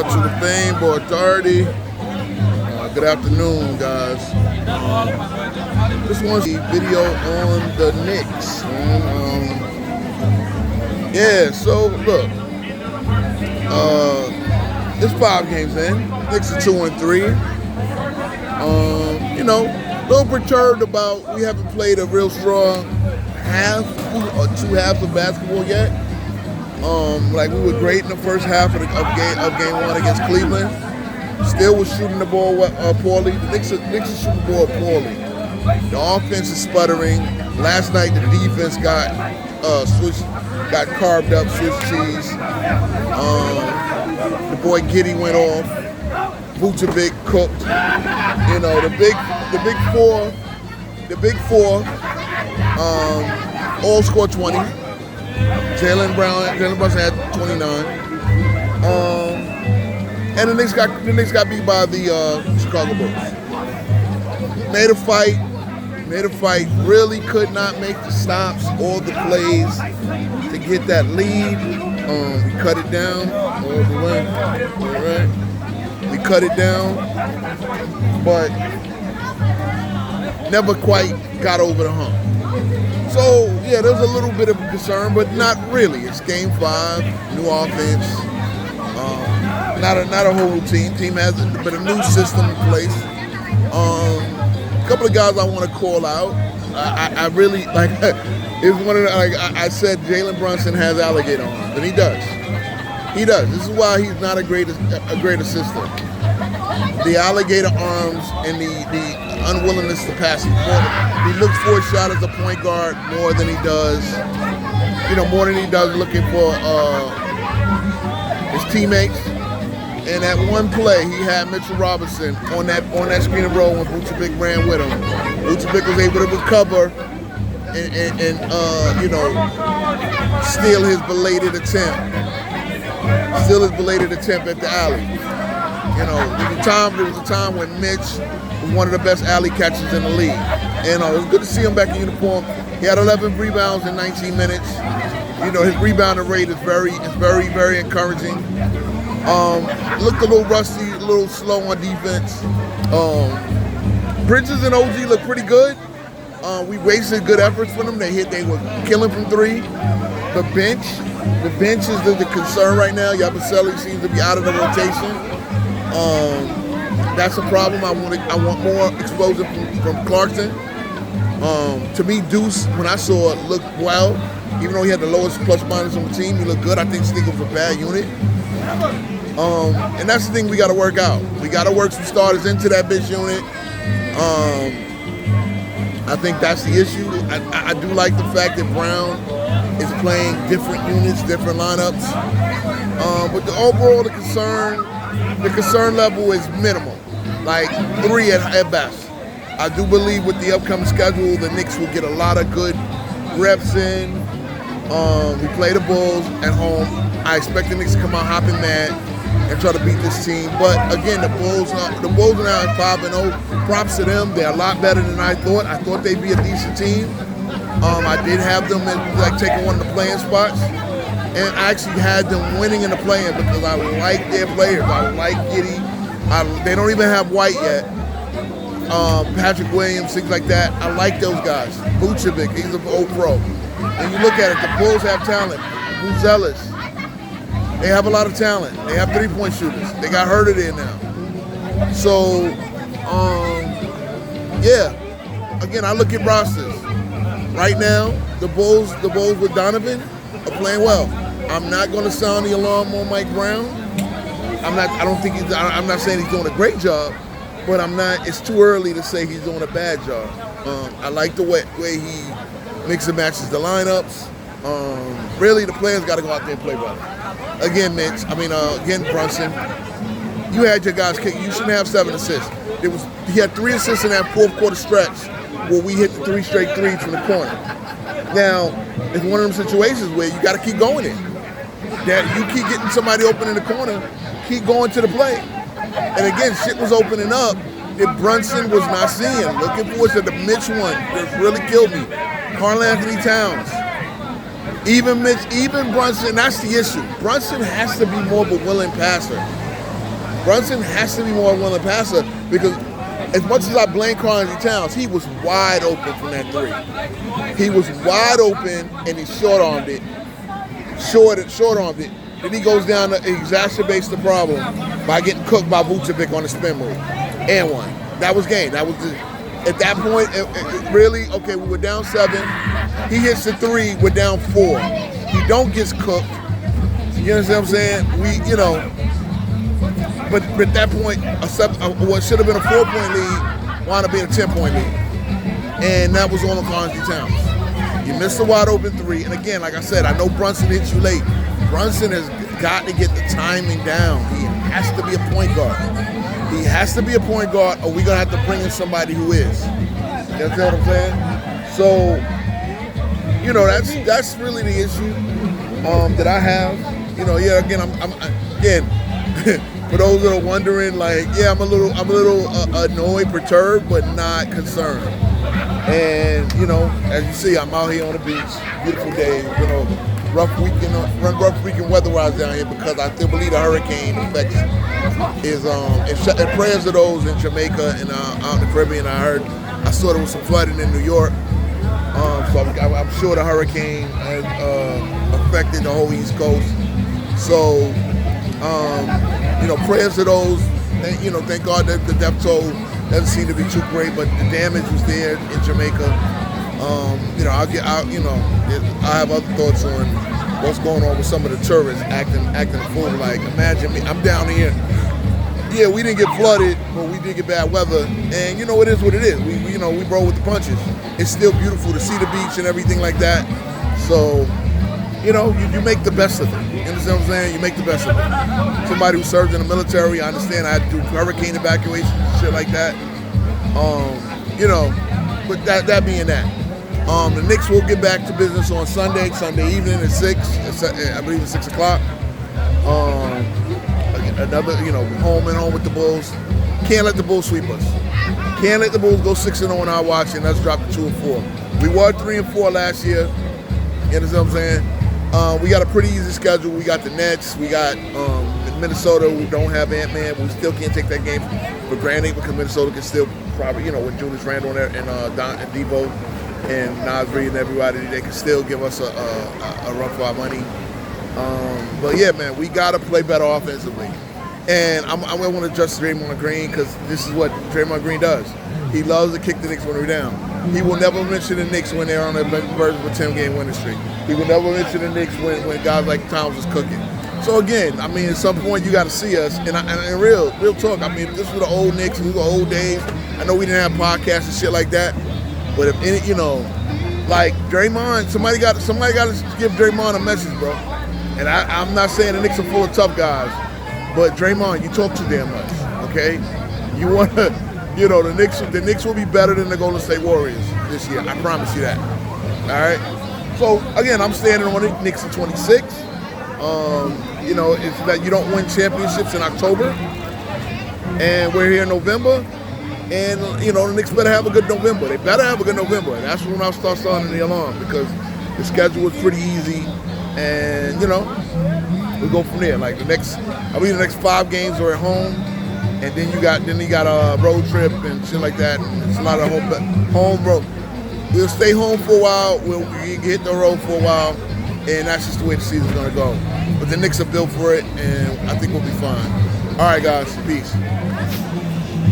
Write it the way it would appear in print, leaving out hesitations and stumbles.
out to the Fame Boy Authority. Good afternoon, guys. This one's a video on the Knicks. Yeah, so look, it's 5 games in. Knicks are 2-3. You know, a little perturbed about we haven't played a real strong half or 2 halves of basketball yet. Like we were great in the first half of game 1 against Cleveland. Still was shooting the ball poorly. The Knicks are shooting the ball poorly. The offense is sputtering. Last night the defense got carved up, Swiss cheese. The boy Giddy went off. Preturbed cooked. You know, the big four all scored 20. Jalen Brunson had 29. And the Knicks got beat by the Chicago Bulls. Made a fight, really could not make the stops or the plays to get that lead. We cut it down all the way. All right. We cut it down, but never quite got over the hump. So, yeah, there's a little bit of a concern, but not really. It's game 5, new offense. Not a whole routine. Team has but a new system in place. A couple of guys I want to call out. I really like. It's one of the, like I said, Jalen Brunson has alligator arms, and he does. He does. This is why he's not a great assistant. The alligator arms and the unwillingness to pass. He looks for a shot as a point guard more than he does. More than he does looking for his teammates. And at one play, he had Mitchell Robinson on that screen and roll when Preturbed ran with him. Preturbed was able to recover and steal his belated attempt. At the alley. There was a time when Mitch was one of the best alley catchers in the league. And it was good to see him back in uniform. He had 11 rebounds in 19 minutes. His rebounding rate is very, very encouraging. Looked a little rusty, a little slow on defense. Bridges and OG look pretty good. We wasted good efforts for them. They were killing from 3. The bench is the concern right now. Yabusele seems to be out of the rotation. That's a problem. I want more exposure from Clarkson. To me, Deuce, when I saw it, looked well. Even though he had the lowest plus minus on the team, he looked good. I think Sneaker was a bad unit. And that's the thing we got to work out. We got to work some starters into that bench unit. I think that's the issue. I do like the fact that Brown is playing different units, different lineups. But the concern level is minimal, like 3 at best. I do believe with the upcoming schedule, the Knicks will get a lot of good reps in. We play the Bulls at home. I expect the Knicks to come out hopping mad and try to beat this team. But again, the Bulls are now at 5-0. Props to them. They're a lot better than I thought. I thought they'd be a decent team. I did have them taking one of the playing spots. And I actually had them winning in the play-in because I like their players. I like Giddy. They don't even have White yet. Patrick Williams, things like that. I like those guys. Preturbed, he's an old pro. And you look at it, the Bulls have talent. Buzelis. They have a lot of talent. They have 3-point shooters. They got Herter there now. So, yeah. Again, I look at rosters. Right now, the Bulls with Donovan are playing well. I'm not going to sound the alarm on Mike Brown. I'm not saying he's doing a great job, but it's too early to say he's doing a bad job. I like the way he mix and matches the lineups. Really, the players got to go out there and play better. Again, Brunson, you had your guys kick. You shouldn't have 7 assists. He had 3 assists in that 4th quarter stretch where we hit the 3 straight threes from the corner. Now, it's one of them situations where you got to keep going in. That you keep getting somebody open in the corner, keep going to the play. And again, shit was opening up that Brunson was not seeing. Looking forward to the Mitch one that really killed me. Karl Anthony Towns. Even Brunson, that's the issue. Brunson has to be more of a willing passer. Brunson has to be more willing passer because as much as I blame Carnegie Towns, he was wide open from that three. He was wide open and he short-armed it. Short-armed it. Then he goes down and exacerbates the problem by getting cooked by Vucevic on the spin move. And one. That was game. That was at that point, it really, okay, we were down 7. He hits the 3, we're down 4. He don't get cooked. You understand what I'm saying? But at that point, what should have been a 4-point lead wound up being a 10-point lead. And that was all on Carnegie Towns. You missed the wide open 3. And again, like I said, I know Brunson hits you late. Brunson has got to get the timing down. He has to be a point guard. He has to be a point guard, or we're going to have to bring in somebody who is. You understand what I'm saying? So, that's really the issue that I have. Again, I'm for those that are wondering, I'm a little annoyed, perturbed, but not concerned. And as you see, I'm out here on the beach, beautiful day. Rough weekend weather-wise down here because I still believe the hurricane effect is and prayers to those in Jamaica and out in the Caribbean. I saw there was some flooding in New York, so I'm sure the hurricane has affected the whole East Coast. So prayers to those. Thank God that the death toll doesn't seem to be too great, but the damage was there in Jamaica. I have other thoughts on what's going on with some of the tourists acting a fool. Like, imagine me, I'm down here. Yeah, we didn't get flooded, but we did get bad weather. And it is what it is. We roll with the punches. It's still beautiful to see the beach and everything like that. So, you make the best of it. You understand what I'm saying? You make the best of it. Somebody who served in the military, I understand I had to do hurricane evacuation, shit like that. But that being that. The Knicks will get back to business on Sunday evening at 6. I believe it's 6 o'clock. Another, home and home with the Bulls. Can't let the Bulls sweep us. Can't let the Bulls go 6-0 on our watch and let's drop to 2-4. We were 3-4 last year. You understand what I'm saying? We got a pretty easy schedule. We got the Nets. We got Minnesota. We don't have Ant-Man. We still can't take that game for granted because Minnesota can still probably, with Julius Randle and Don and Debo and Nas Reed and everybody, they can still give us a run for our money. But yeah, man, we got to play better offensively. And I want to address Draymond Green because this is what Draymond Green does. He loves to kick the Knicks when we're down. He will never mention the Knicks when they're on a version of a 10-game winning streak. He will never mention the Knicks when guys like Towns is cooking. So again, at some point you got to see us. And real talk, if this was the old Knicks, these were old days. I know we didn't have podcasts and shit like that. But if any, like Draymond, somebody got to give Draymond a message, bro. And I'm not saying the Knicks are full of tough guys, but Draymond, you talk too damn much, okay? You want to, the Knicks will be better than the Golden State Warriors this year. I promise you that. All right. So again, I'm standing on the Knicks in 26. It's that you don't win championships in October, and we're here in November. And, the Knicks better have a good November. They better have a good November. And that's when I'll start sounding the alarm because the schedule is pretty easy. And, we go from there. Like the next 5 games are at home. And then you got a road trip and shit like that. And it's a lot of home road. We'll stay home for a while. We'll hit the road for a while. And that's just the way the season's going to go. But the Knicks are built for it. And I think we'll be fine. All right, guys. Peace.